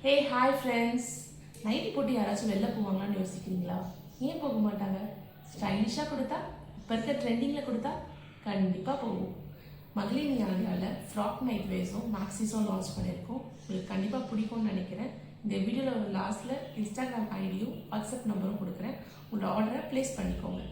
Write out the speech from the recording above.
Hey hi friends. Nightie போட்டு யாராச்சும் வெளில போவாங்களான்னு யோசிக்கிறீங்களா? ஏன் போக மாட்டாங்க? ஸ்டைலிஷாக கொடுத்தா, இப்போ இருக்க ட்ரெண்டிங்கில் கொடுத்தா கண்டிப்பாக போகும். மகளிர் ஞானியால் ஃப்ராக் நைட் வேஸும் மேக்ஸிஸும் லான்ச் பண்ணியிருக்கோம். உங்களுக்கு கண்டிப்பாக பிடிக்கும்னு நினைக்கிறேன். இந்த வீடியோவில் ஒரு லாஸ்ட்டில் இன்ஸ்டாகிராம் ஐடியும் வாட்ஸ்அப் நம்பரும் கொடுக்குறேன். உங்களோட ஆர்டரை ப்ளேஸ் பண்ணிக்கோங்க.